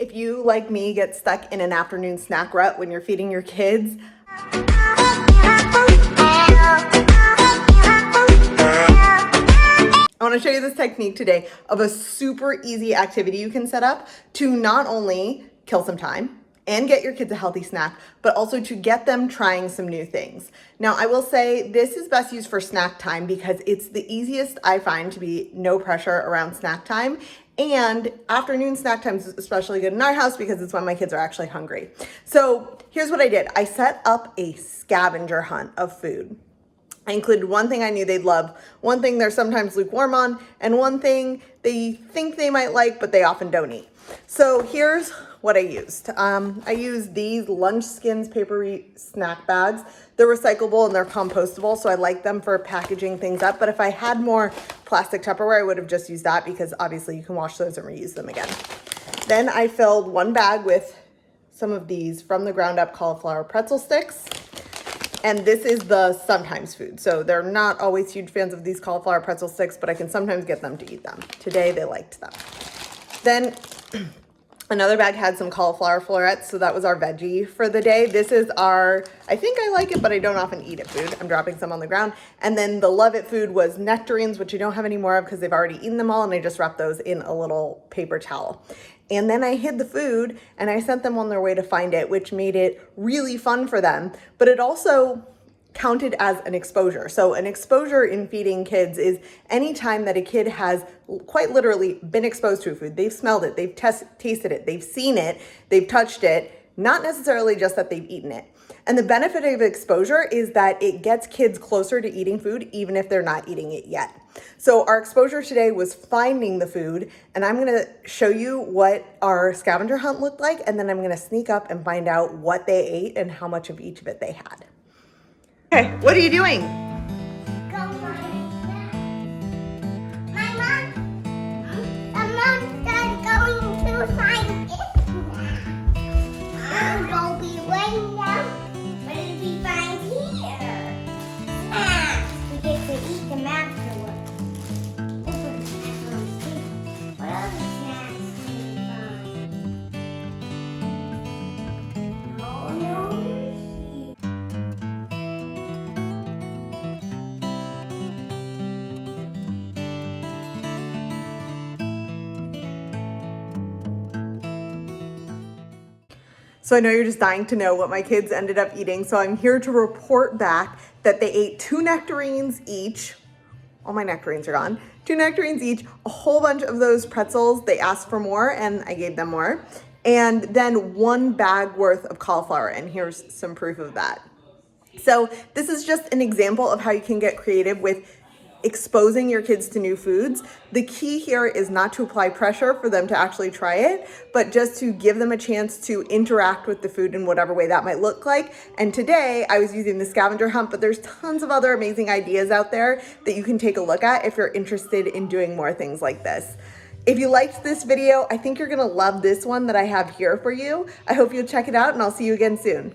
If you, like me, get stuck in an afternoon snack rut when you're feeding your kids, I want to show you this technique today of a super easy activity you can set up to not only kill some time and get your kids a healthy snack, but also to get them trying some new things. Now, I will say this is best used for snack time because it's the easiest I find to be no pressure around snack time. And afternoon snack time is especially good in our house because it's when my kids are actually hungry. So here's what I did. I set up a scavenger hunt of food. I included one thing I knew they'd love, one thing they're sometimes lukewarm on, and one thing they think they might like, but they often don't eat. So here's what I used. I used these Lunch Skins papery snack bags. They're recyclable and they're compostable, so I like them for packaging things up. But if I had more plastic Tupperware, I would have just used that because obviously you can wash those and reuse them again. Then I filled one bag with some of these from the ground up cauliflower pretzel sticks. And this is the sometimes food. So they're not always huge fans of these cauliflower pretzel sticks, but I can sometimes get them to eat them. Today they liked them. Then another bag had some cauliflower florets. So that was our veggie for the day. This is our, I think I like it, but I don't often eat it food. I'm dropping some on the ground. And then the love it food was Nectarines, which I don't have any more of because they've already eaten them all. And I just wrapped those in a little paper towel. And then I hid the food and I sent them on their way to find it, which made it really fun for them. But it also counted as an exposure. So an exposure in feeding kids is any time that a kid has quite literally been exposed to a food. They've smelled it, they've tasted it, they've seen it, they've touched it, not necessarily just that they've eaten it. And the benefit of exposure is that it gets kids closer to eating food, even if they're not eating it yet. So our exposure today was finding the food, and I'm gonna show you what our scavenger hunt looked like, and then I'm gonna sneak up and find out what they ate and how much of each of it they had. Okay, what are you doing? Go find that. My mom started going to find it now. I'll be laying down. What did we find here? Snacks. We get to eat them afterwards. What other snacks did we find? Oh no. So I know you're just dying to know what my kids ended up eating. So I'm here to report back that they ate 2 nectarines each. All my nectarines are gone. 2 nectarines each, a whole bunch of those pretzels. They asked for more and I gave them more. And then 1 bag worth of cauliflower. And here's some proof of that. So this is just an example of how you can get creative with exposing your kids to new foods. The key here is not to apply pressure for them to actually try it, but just to give them a chance to interact with the food in whatever way that might look like. And today I was using the scavenger hunt, but there's tons of other amazing ideas out there that you can take a look at if you're interested in doing more things like this. If you liked this video, I think you're gonna love this one that I have here for you. I hope you'll check it out and I'll see you again soon.